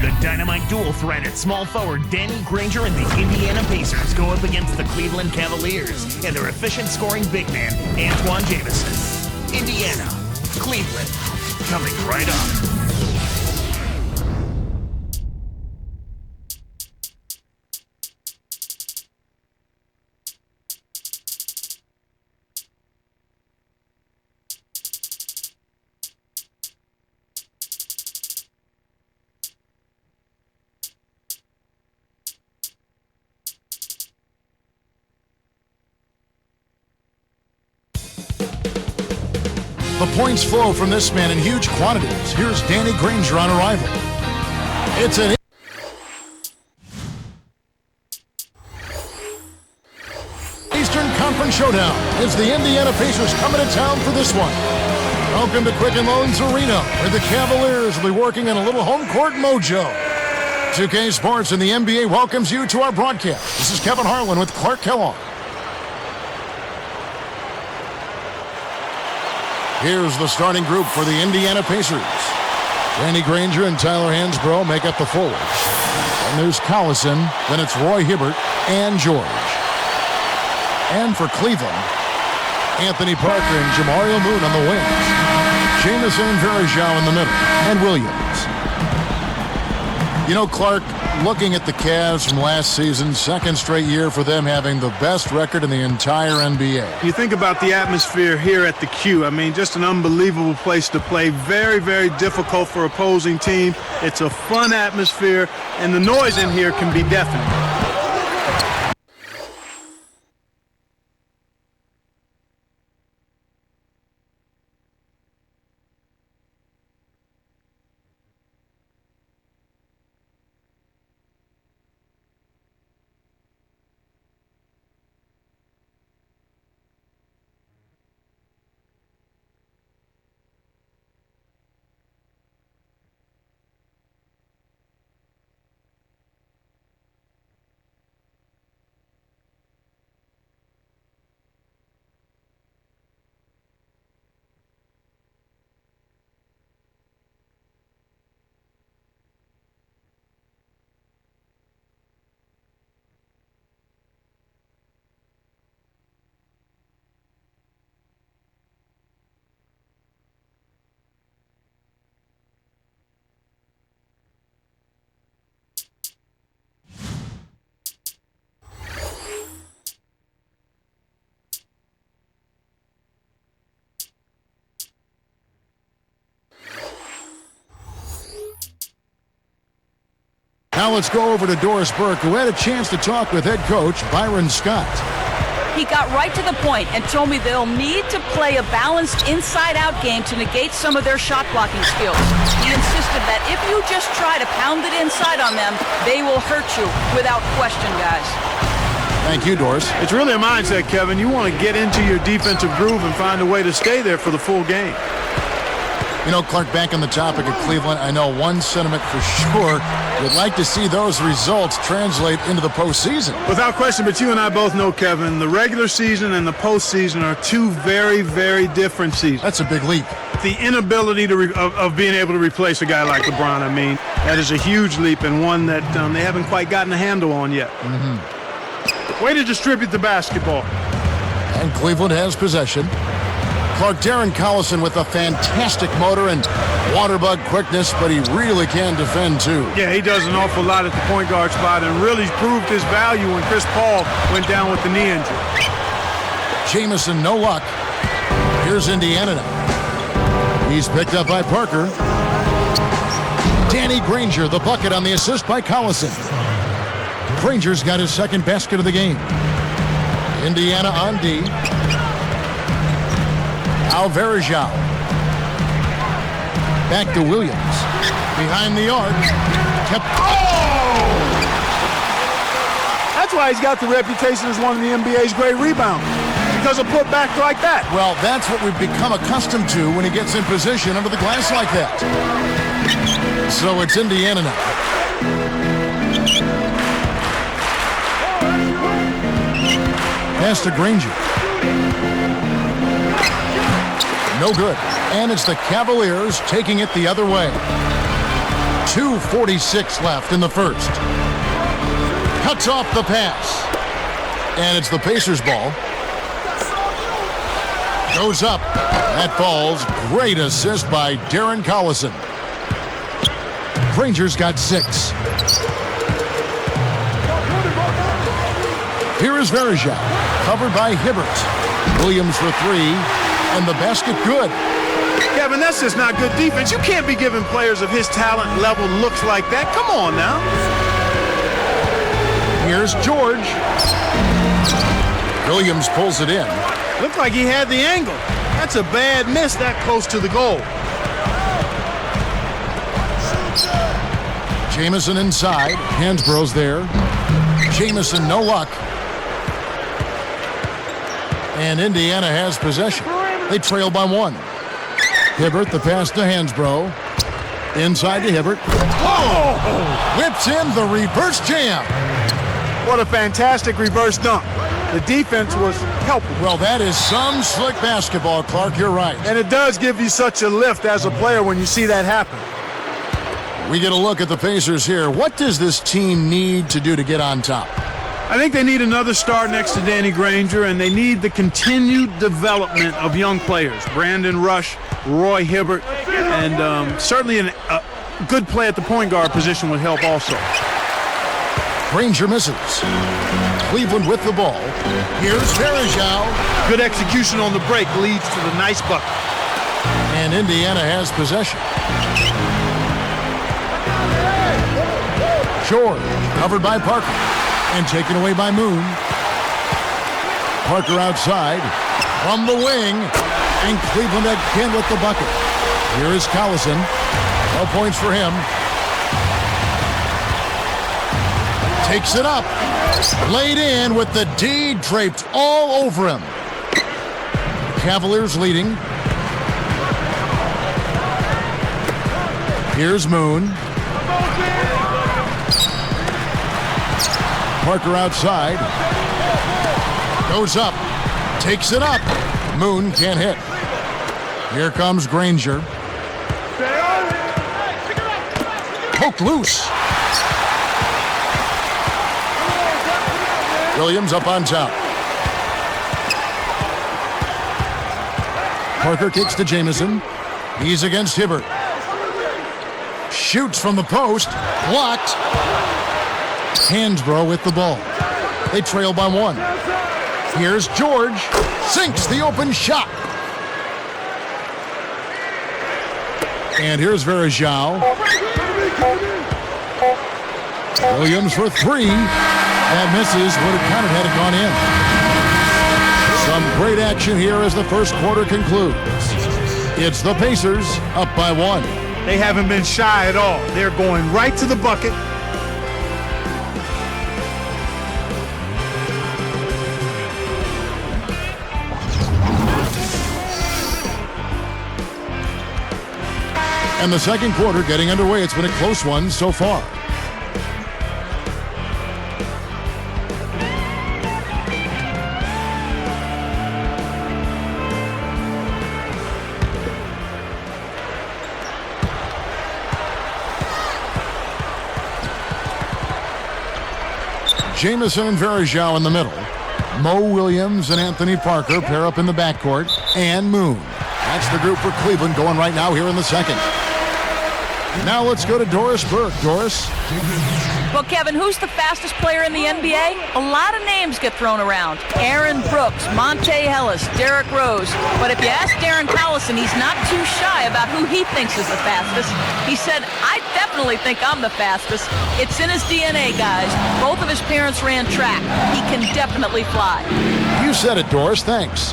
The dynamite dual threat at small forward Danny Granger and the Indiana Pacers go up against the Cleveland Cavaliers and their efficient scoring big man, Antoine Jamison. Indiana, Cleveland, coming right up. The points flow from this man in huge quantities. Here's Danny Granger on arrival. It's an Eastern Conference showdown as the Indiana Pacers coming to town for this one. Welcome to Quicken Loans Arena, where the Cavaliers will be working in a little home court mojo. 2K Sports and the NBA welcomes you to our broadcast. This is Kevin Harlan with Clark Kellogg. Here's the starting group for the Indiana Pacers. Danny Granger and Tyler Hansbrough make up the forwards. And there's Collison, then it's Roy Hibbert and George. And for Cleveland, Anthony Parker and Jamario Moon on the wings. Jamison and Verajao in the middle, and Williams. You know, Clark, looking at the Cavs from last season, second straight year for them having the best record in the entire NBA. You think about the atmosphere here at the Q. I mean, just an unbelievable place to play. Very, very difficult for opposing team. It's a fun atmosphere, and the noise in here can be deafening. Now let's go over to Doris Burke, who had a chance to talk with head coach Byron Scott. He got right to the point and told me they'll need to play a balanced inside-out game to negate some of their shot-blocking skills. He insisted that if you just try to pound it inside on them, they will hurt you without question, guys. Thank you, Doris. It's really a mindset, Kevin. You want to get into your defensive groove and find a way to stay there for the full game. You know, Clark, back on the topic of Cleveland, I know one sentiment for sure. You'd like to see those results translate into the postseason. Without question, but you and I both know, Kevin, the regular season and the postseason are two very, very different seasons. That's a big leap. The inability of being able to replace a guy like LeBron, I mean, that is a huge leap and one that they haven't quite gotten a handle on yet. Way to distribute the basketball. And Cleveland has possession. Clark, Darren Collison with a fantastic motor and waterbug quickness, but he really can defend too. Yeah, he does an awful lot at the point guard spot and really proved his value when Chris Paul went down with the knee injury. Jamison, no luck. Here's Indiana now. He's picked up by Parker. Danny Granger, the bucket on the assist by Collison. Granger's got his second basket of the game. Indiana on D. Verajao. Back to Williams. Behind the arc. That's why he's got the reputation as one of the NBA's great rebounders. Because of putback like that. Well, that's what we've become accustomed to when he gets in position under the glass like that. So it's Indiana now. Pass to Granger. No good. And it's the Cavaliers taking it the other way. 2:46 left in the first. Cuts off the pass. And it's the Pacers' ball. Goes up. That falls. Great assist by Darren Collison. Granger's got 6. Here is Verjao, covered by Hibbert. Williams for 3, and the basket good. Kevin, that's just not good defense. You can't be giving players of his talent level looks like that. Come on now. Here's George. Williams pulls it in. Looked like he had the angle. That's a bad miss that close to the goal. Jamison inside. Hansborough's there. Jamison, no luck. And Indiana has possession. They trail by 1. Hibbert, the pass to Hansbrough. Inside to Hibbert. Oh! Whips in the reverse jam. What a fantastic reverse dunk. The defense was helpful. Well, that is some slick basketball, Clark. You're right. And it does give you such a lift as a player when you see that happen. We get a look at the Pacers here. What does this team need to do to get on top? I think they need another star next to Danny Granger, and they need the continued development of young players. Brandon Rush, Roy Hibbert, and certainly a good play at the point guard position would help also. Granger misses. Cleveland with the ball. Here's Verjao. Good execution on the break leads to the nice bucket. And Indiana has possession. George, covered by Parker, and taken away by Moon. Parker outside, from the wing, and Cleveland again with the bucket. Here is Collison. No points for him. Takes it up. Laid in with the D draped all over him. Cavaliers leading. Here's Moon. Parker outside. Goes up. Takes it up. Moon can't hit. Here comes Granger. Poked loose. Williams up on top. Parker kicks to Jamison. He's against Hibbert. Shoots from the post. Blocked. Hansbrough with the ball. They trail by 1. Here's George. Sinks the open shot. And here's Verjao. Williams for 3. That misses. Would have counted had it gone in. Some great action here as the first quarter concludes. It's the Pacers up by 1. They haven't been shy at all. They're going right to the bucket. And the second quarter getting underway. It's been a close one so far. Jamison and Verjao in the middle. Mo Williams and Anthony Parker pair up in the backcourt. And Moon. That's the group for Cleveland going right now here in the second. Now let's go to Doris Burke. Doris? Well, Kevin, who's the fastest player in the NBA? A lot of names get thrown around. Aaron Brooks, Monte Ellis, Derrick Rose. But if you ask Darren Collison, he's not too shy about who he thinks is the fastest. He said, I definitely think I'm the fastest. It's in his DNA, guys. Both of his parents ran track. He can definitely fly. You said it, Doris. Thanks.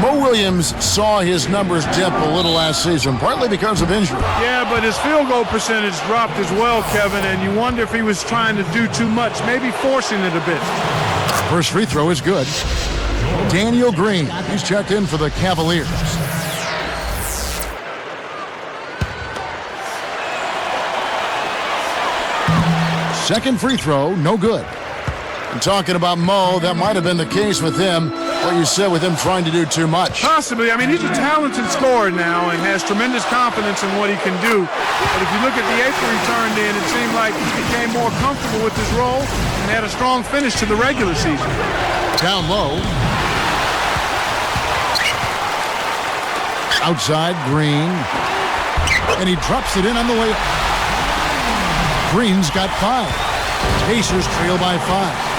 Mo Williams saw his numbers dip a little last season, partly because of injury. Yeah, but his field goal percentage dropped as well, Kevin, and you wonder if he was trying to do too much, maybe forcing it a bit. First free throw is good. Daniel Green, he's checked in for the Cavaliers. Second free throw, no good. And talking about Mo, that might have been the case with him. what you said with him trying to do too much. Possibly. I mean, he's a talented scorer now and has tremendous confidence in what he can do. But if you look at the April he turned in, it seemed like he became more comfortable with his role and had a strong finish to the regular season. Down low. Outside, Green. And he drops it in on the way. Green's got 5. Pacers trail by 5.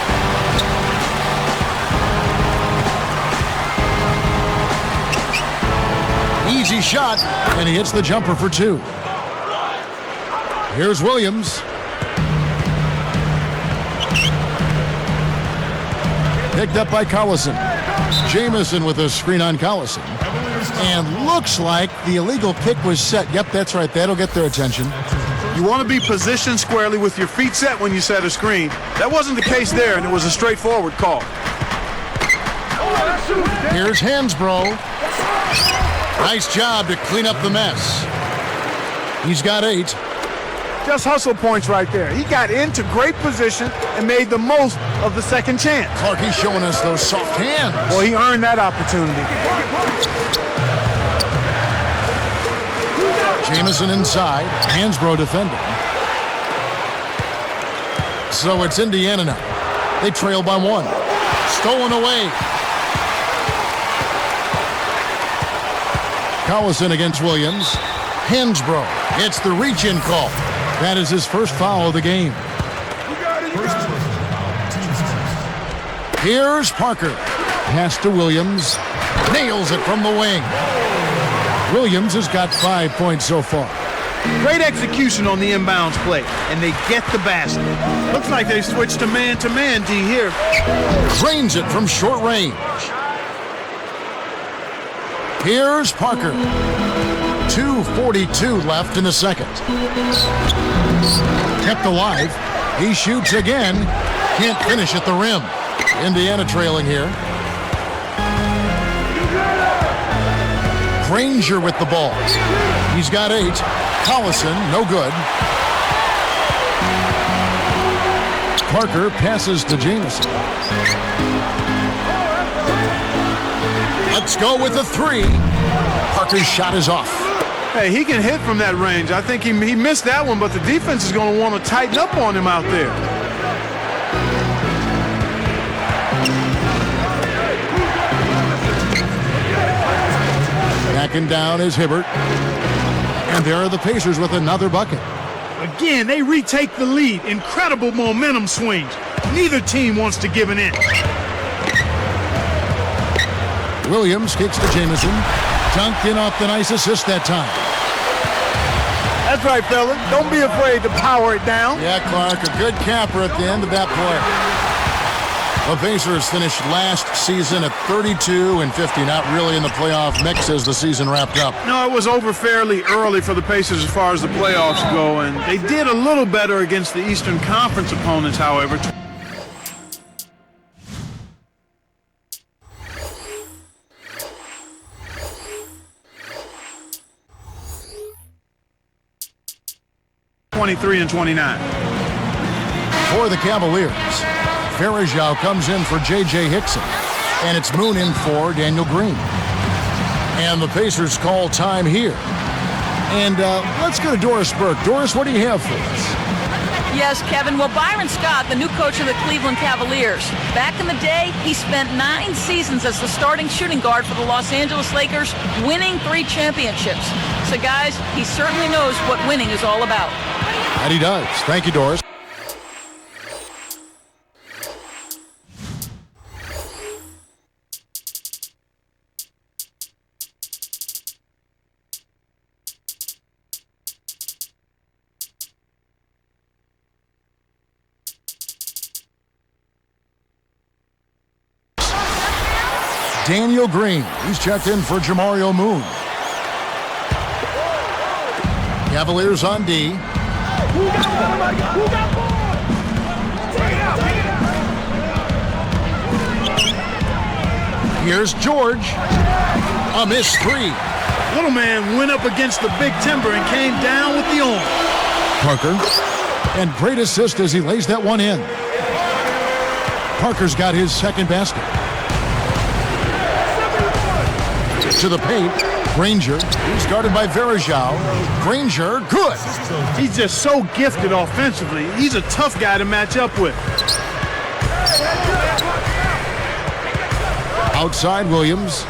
Easy shot, and he hits the jumper for 2. Here's Williams. Picked up by Collison. Jamison with a screen on Collison. And looks like the illegal kick was set. Yep, that's right. That'll get their attention. You want to be positioned squarely with your feet set when you set a screen. That wasn't the case there, and it was a straightforward call. Here's Hansbrough. Nice job to clean up the mess. He's got 8. Just hustle points right there. He got into great position and made the most of the second chance. Clark, he's showing us those soft hands. Well, he earned that opportunity. Jamison inside. Hansbrough defending. So it's Indiana now. They trail by 1. Stolen away. Collison against Williams. Hansbrough. It's the reach-in call. That is his first foul of the game. Here's Parker. Pass to Williams. Nails it from the wing. Williams has got 5 points so far. Great execution on the inbounds play, and they get the basket. Looks like they switched to man-to-man, D here. Drains it from short range. Here's Parker. 2:42 left in the second. Kept alive. He shoots again. Can't finish at the rim. Indiana trailing here. Granger with the ball. He's got 8. Collison, no good. Parker passes to Jamison. Let's go with the 3. Parker's shot is off. Hey, he can hit from that range. I think he missed that one, but the defense is going to want to tighten up on him out there. Backing down is Hibbert. And there are the Pacers with another bucket. Again, they retake the lead. Incredible momentum swings. Neither team wants to give an inch. Williams kicks to Jamison. Dunked in off the nice assist that time. That's right, fella. Don't be afraid to power it down. Yeah, Clark, a good capper at the end of that play. The Pacers finished last season at 32-50, not really in the playoff mix as the season wrapped up. No, it was over fairly early for the Pacers as far as the playoffs go, and they did a little better against the Eastern Conference opponents, however. And 29. For the Cavaliers, Farajao comes in for J.J. Hickson, and it's Moon in for Daniel Green. And the Pacers call time here. And let's go to Doris Burke. Doris, what do you have for us? Yes, Kevin. Well, Byron Scott, the new coach of the Cleveland Cavaliers. Back in the day, he spent 9 seasons as the starting shooting guard for the Los Angeles Lakers, winning 3 championships. So, guys, he certainly knows what winning is all about. And he does. Thank you, Doris. Daniel Green. He's checked in for Jamario Moon. Cavaliers on D. Here's George. A missed 3. Little man went up against the big timber and came down with the arm. Parker. And great assist as he lays that one in. Parker's got his second basket. To the paint. Granger. He's guarded by Verajao. Granger. Good. He's just so gifted offensively. He's a tough guy to match up with. Outside Williams.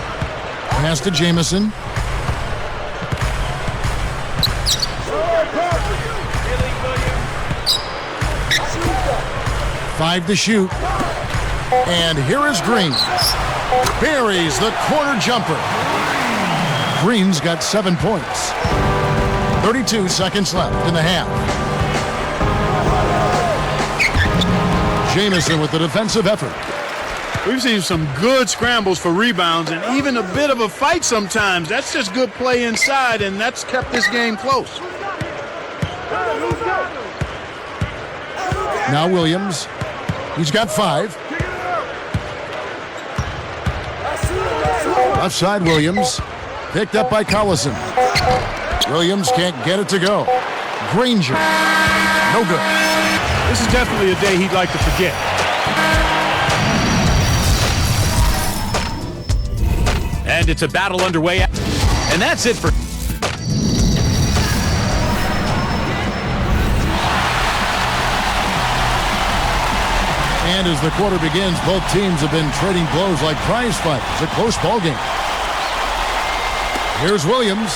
Pass to Jamison. Five to shoot. And here is Green. Buries the corner jumper. Green's got 7 points. 32 seconds left in the half. Jamison with the defensive effort. We've seen some good scrambles for rebounds and even a bit of a fight sometimes. That's just good play inside, and that's kept this game close. Now Williams. He's got 5. Left side Williams. Picked up by Collison. Williams can't get it to go. Granger. No good. This is definitely a day he'd like to forget. And it's a battle underway. And that's it for... And as the quarter begins, both teams have been trading blows like prize fights. It's a close ball game. Here's Williams.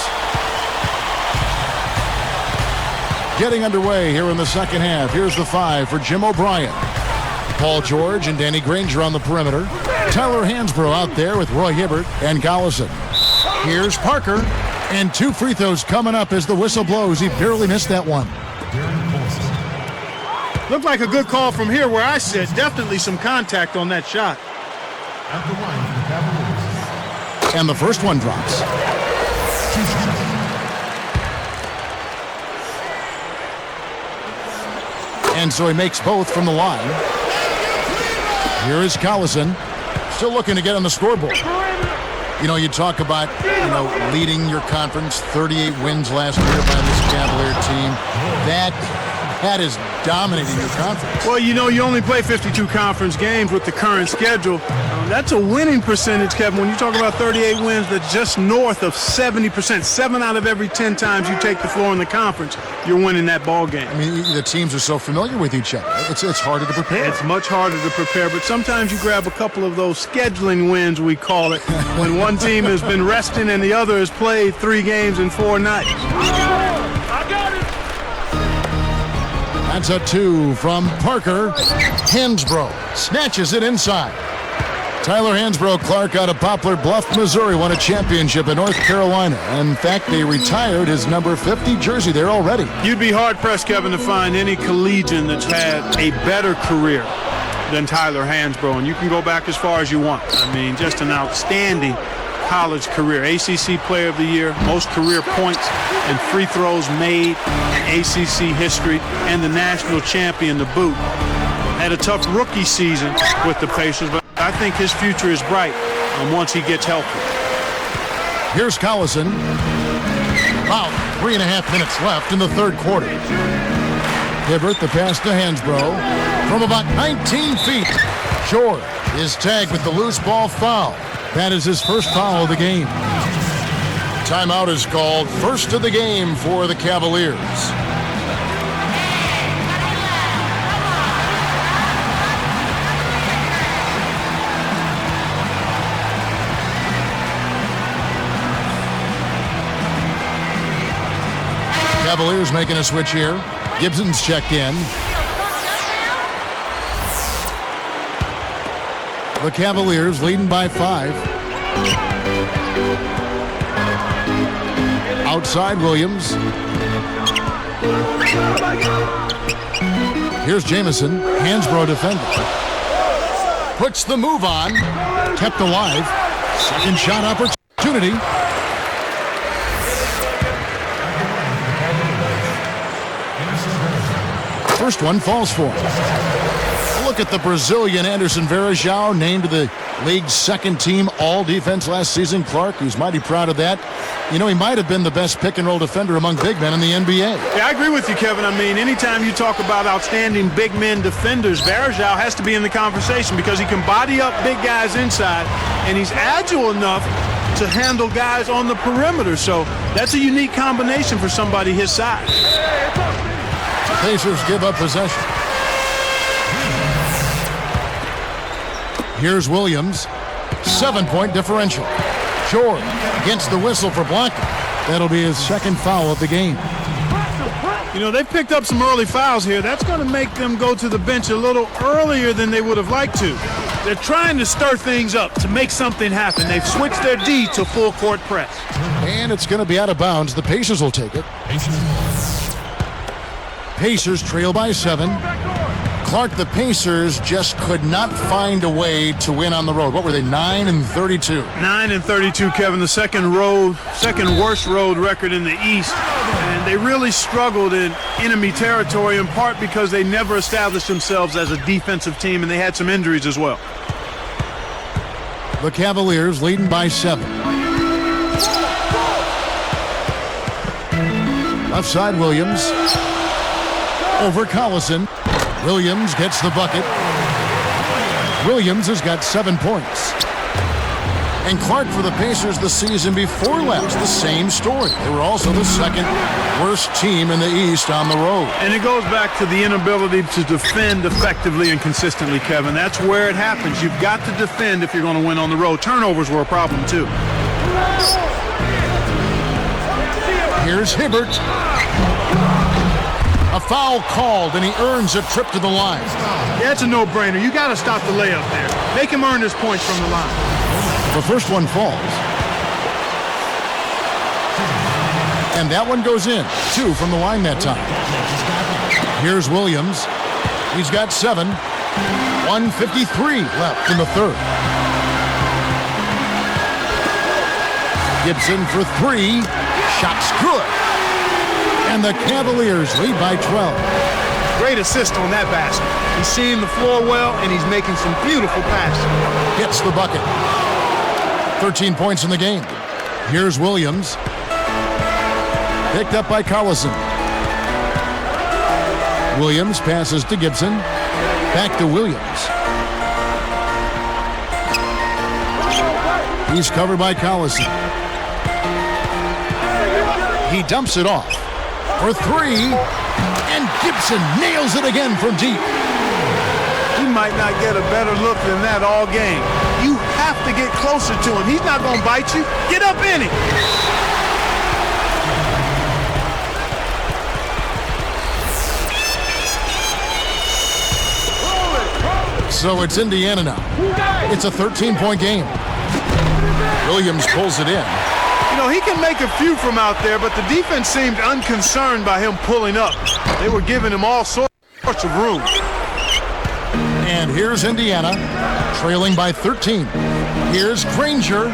Getting underway here in the second half. Here's the 5 for Jim O'Brien. Paul George and Danny Granger on the perimeter. Tyler Hansbrough out there with Roy Hibbert and Collison. Here's Parker. And 2 free throws coming up as the whistle blows. He barely missed that one. Looked like a good call from here where I sit. Definitely some contact on that shot. And the first one drops. And so he makes both from the line. Here is Collison. Still looking to get on the scoreboard. You know, you talk about, leading your conference, 38 wins last year by this Cavalier team. That is dominating your conference. Well, you only play 52 conference games with the current schedule. That's a winning percentage, Kevin. When you talk about 38 wins, that's just north of 70%. 7 out of every 10 times you take the floor in the conference, you're winning that ball game. I mean, the teams are so familiar with each other. It's harder to prepare. It's much harder to prepare, but sometimes you grab a couple of those scheduling wins, we call it, when one team has been resting and the other has played 3 games in 4 nights. I got it. That's a 2 from Parker. Hansbrough snatches it inside. Tyler Hansbrough Clark out of Poplar Bluff, Missouri, won a championship in North Carolina. In fact, they retired his number 50 jersey there already. You'd be hard-pressed, Kevin, to find any collegian that's had a better career than Tyler Hansbrough, and you can go back as far as you want. I mean, just an outstanding college career. ACC Player of the Year, most career points and free throws made in ACC history, and the national champion to boot. Had a tough rookie season with the Pacers, but I think his future is bright once he gets healthy. Here's Collison. About 3.5 minutes left in the third quarter. Hibbert, the pass to Hansbrough from about 19 feet. George is tagged with the loose ball foul. That is his first foul of the game. Timeout is called. First of the game for the Cavaliers. Cavaliers making a switch here. Gibson's checked in. The Cavaliers leading by 5. Outside Williams. Here's Jamison. Hansbrough defending. Puts the move on. Kept alive. Second shot opportunity. First one falls for him. Look at the Brazilian Anderson Verajao, named to the league's second team all-defense last season. Clark, he's mighty proud of that. He might have been the best pick-and-roll defender among big men in the NBA. Yeah, I agree with you, Kevin. I mean, anytime you talk about outstanding big men defenders, Verajao has to be in the conversation because he can body up big guys inside, and he's agile enough to handle guys on the perimeter. So that's a unique combination for somebody his size. The Pacers give up possession. Here's Williams. 7-point differential. George against the whistle for blocking. That'll be his second foul of the game. You know, they've picked up some early fouls here. That's going to make them go to the bench a little earlier than they would have liked to. They're trying to stir things up to make something happen. They've switched their D to full court press. And it's going to be out of bounds. The Pacers will take it. Pacers trail by 7. Clark, the Pacers just could not find a way to win on the road. What were they, 9-32? 9-32, Kevin, the second worst road record in the East. And they really struggled in enemy territory, in part because they never established themselves as a defensive team, and they had some injuries as well. The Cavaliers leading by 7. Left side, Williams. Over Collison. Williams gets the bucket. Williams has got 7 points. And Clark for the Pacers the season before last, the same story. They were also the second worst team in the East on the road. And it goes back to the inability to defend effectively and consistently, Kevin. That's where it happens. You've got to defend if you're going to win on the road. Turnovers were a problem, too. Here's Hibbert. A foul called, and he earns a trip to the line. Yeah, it's a no-brainer. You got to stop the layup there. Make him earn his points from the line. The first one falls. And that one goes in. 2 from the line that time. Here's Williams. He's got 7. 1:53 left in the third. Gibson for 3. Shot's good. And the Cavaliers lead by 12. Great assist on that basket. He's seeing the floor well, and he's making some beautiful passes. Gets the bucket. 13 points in the game. Here's Williams. Picked up by Collison. Williams passes to Gibson. Back to Williams. He's covered by Collison. He dumps it off for 3. And Gibson nails it again from deep. He might not get a better look than that all game. You have to get closer to him. He's not going to bite you. Get up in it. So it's Indiana now. It's a 13-point game. Williams pulls it in. You know, he can make a few from out there, but the defense seemed unconcerned by him pulling up. They were giving him all sorts of room. And here's Indiana, trailing by 13. Here's Granger.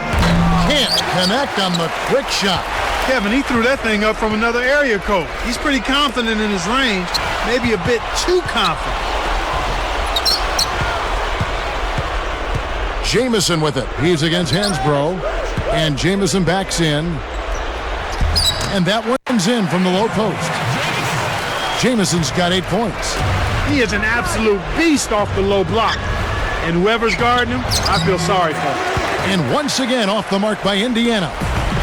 Can't connect on the quick shot. Kevin, he threw that thing up from another area code. He's pretty confident in his range, maybe a bit too confident. Jamison with it. He's against Hansbrough. And Jamison backs in. And that one's in from the low post. Jamison's got 8 points. He is an absolute beast off the low block. And whoever's guarding him, I feel sorry for him. And once again off the mark by Indiana.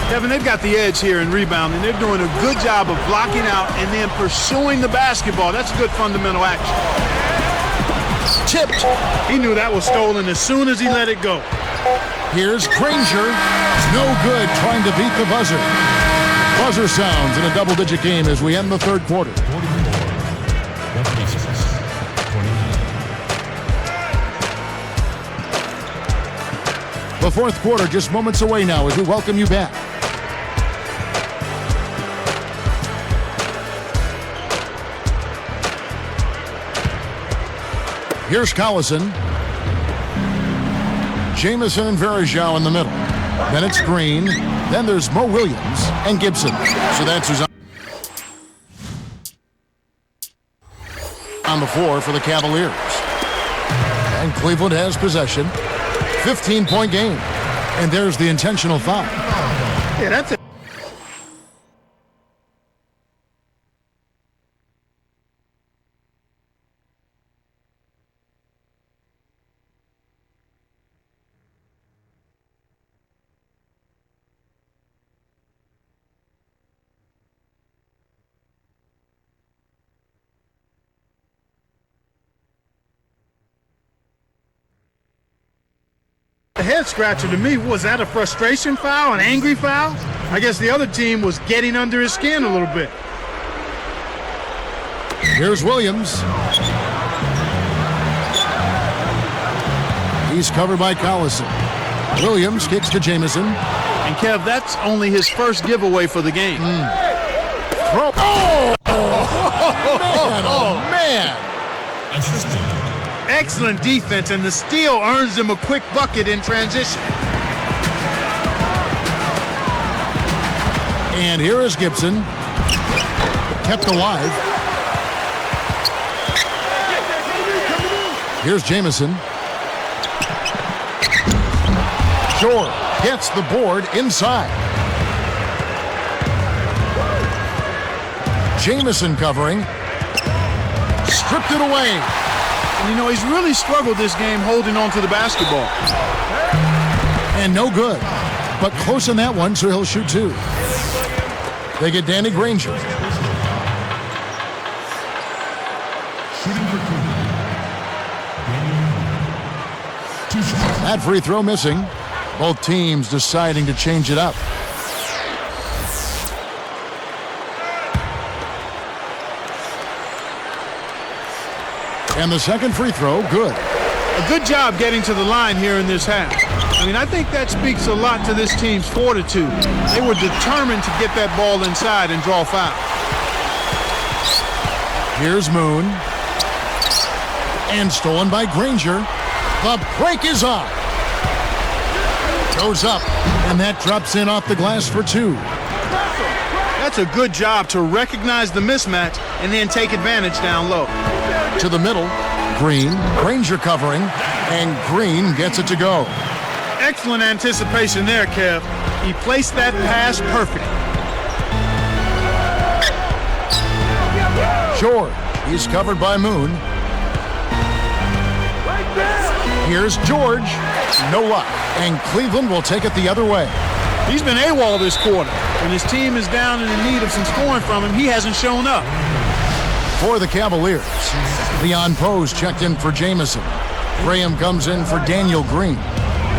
Kevin, they've got the edge here in rebounding. They're doing a good job of blocking out and then pursuing the basketball. That's good fundamental action. Tipped. He knew that was stolen as soon as he let it go. Here's Granger. No good trying to beat the buzzer. Buzzer sounds in a double-digit game as we end the third quarter. The fourth quarter just moments away now as we welcome you back. Here's Collison. Jamison and Varejao in the middle. Then it's Green. Then there's Mo Williams and Gibson. So that's who's on the floor for the Cavaliers. And Cleveland has possession. 15-point game. And there's the intentional foul. Yeah, that's it. head scratcher to me. Was that a frustration foul, an angry foul? I guess the other team was getting under his skin a little bit. Here's Williams. He's covered by Collison. Williams kicks to Jamison. And Kev, that's only his first giveaway for the game. Throw. Oh, man. Excellent defense, and the steal earns him a quick bucket in transition. And here is Gibson. Kept alive. Here's Jamison. Shore gets the board inside. Jamison covering. Stripped it away. And you know, he's really struggled this game holding on to the basketball. And no good. But close on that one, so he'll shoot two. They get Danny Granger. That free throw missing. Both teams deciding to change it up. And the second free throw, good. A good job getting to the line here in this half. I mean, I think that speaks a lot to this team's fortitude. They were determined to get that ball inside and draw foul. Here's Moon. And stolen by Granger. The break is on. Goes up, and that drops in off the glass for two. That's a good job to recognize the mismatch and then take advantage down low. To the middle, Green. Granger covering, and Green gets it to go. Excellent anticipation there, Kev. He placed that pass perfect. Short. He's covered by Moon. Here's George. No luck. And Cleveland will take it the other way. He's been AWOL this quarter. When his team is down and in need of some scoring from him, he hasn't shown up. For the Cavaliers, Leon Pose checked in for Jamison. Graham comes in for Daniel Green.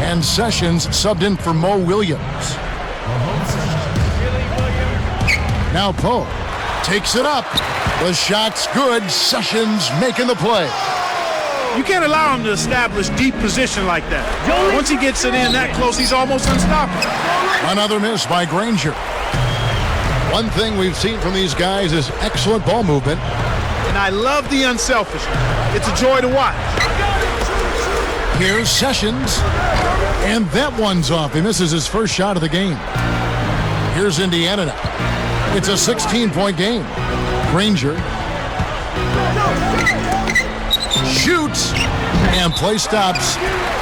And Sessions subbed in for Mo Williams. Now Poe takes it up. The shot's good. Sessions making the play. You can't allow him to establish deep position like that. Once he gets it in that close, he's almost unstoppable. Another miss by Granger. One thing we've seen from these guys is excellent ball movement. And I love the unselfishness. It's a joy to watch. Here's Sessions. And that one's off. He misses his first shot of the game. Here's Indiana now. It's a 16-point game. Granger shoots, and play stops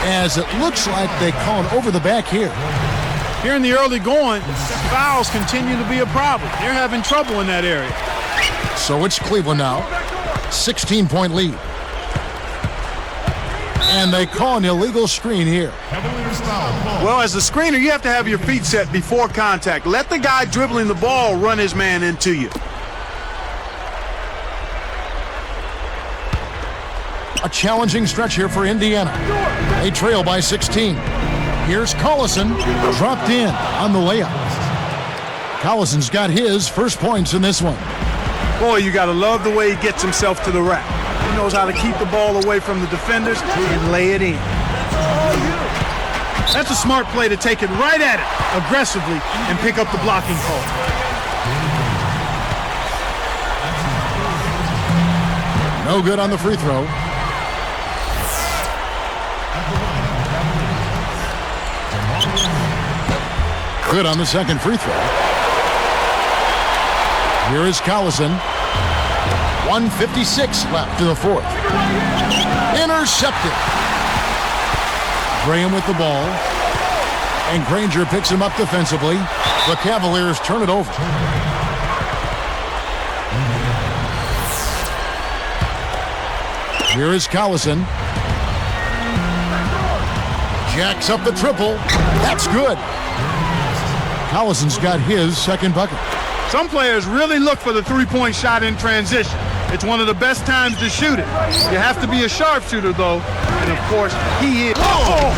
as it looks like they call it over the back here. Here in the early going, fouls continue to be a problem. They're having trouble in that area. So it's Cleveland now. 16-point lead. And they call an illegal screen here. Well, as a screener, you have to have your feet set before contact. Let the guy dribbling the ball run his man into you. A challenging stretch here for Indiana. They trail by 16. Here's Collison, dropped in on the layup. Collison's got his first points in this one. Boy, you got to love the way he gets himself to the rack. He knows how to keep the ball away from the defenders and lay it in. That's a smart play to take it right at it aggressively and pick up the blocking call. No good on the free throw. Good on the second free throw. Here is Collison. 1:56 left to the fourth. Intercepted. Graham with the ball. And Granger picks him up defensively. The Cavaliers turn it over. Here is Collison. Jacks up the triple. That's good. Collison's got his second bucket. Some players really look for the three-point shot in transition. It's one of the best times to shoot it. You have to be a sharpshooter, though. And, of course, he is. Oh!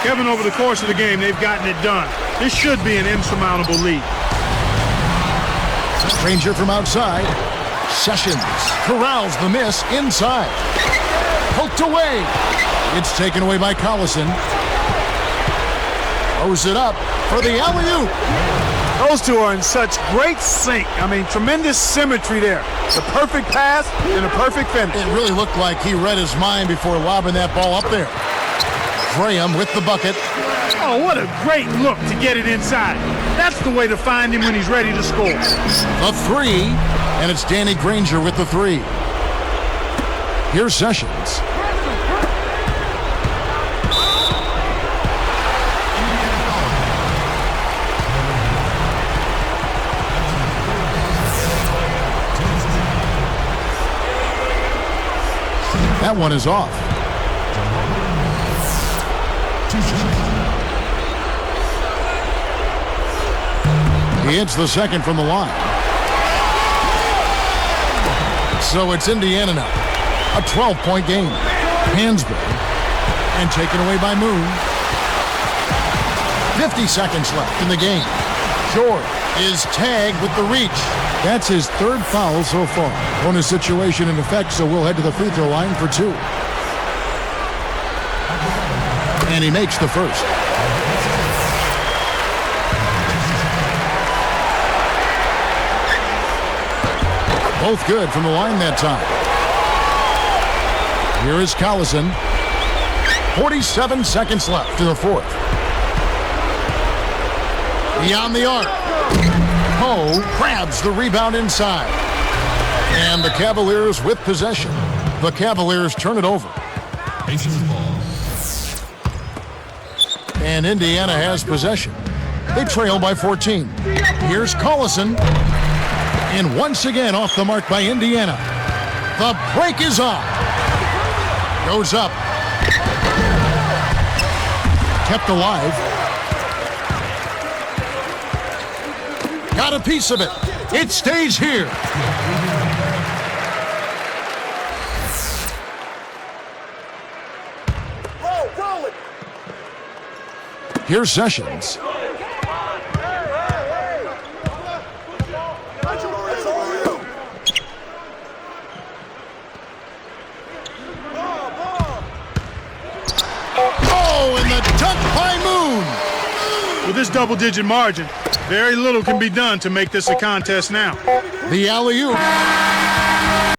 Kevin, over the course of the game, they've gotten it done. This should be an insurmountable lead. Granger from outside. Sessions corrals the miss inside. Poked away. It's taken away by Collison. Throws it up for the alley-oop. Those two are in such great sync. I mean, tremendous symmetry there. The perfect pass and a perfect finish. It really looked like he read his mind before lobbing that ball up there. Graham with the bucket. Oh, what a great look to get it inside. That's the way to find him when he's ready to score. The three, and it's Danny Granger with the three. Here's Sessions. That one is off. He hits the second from the line. So it's Indiana now. A 12-point game. Hansbrough. And taken away by Moon. 50 seconds left in the game. George is tagged with the reach. That's his third foul so far. Bonus situation in effect, so we'll head to the free throw line for two. And he makes the first. Both good from the line that time. Here is Collison. 47 seconds left to the fourth. Beyond the arc. Poe grabs the rebound inside. And the Cavaliers with possession. The Cavaliers turn it over. And Indiana has possession. They trail by 14. Here's Collison. And once again off the mark by Indiana. The break is on. Goes up. Kept alive. Got a piece of it. It stays here. Here's Sessions. Oh, and the dunk by Moon. With this double-digit margin, very little can be done to make this a contest now. The alley-oop.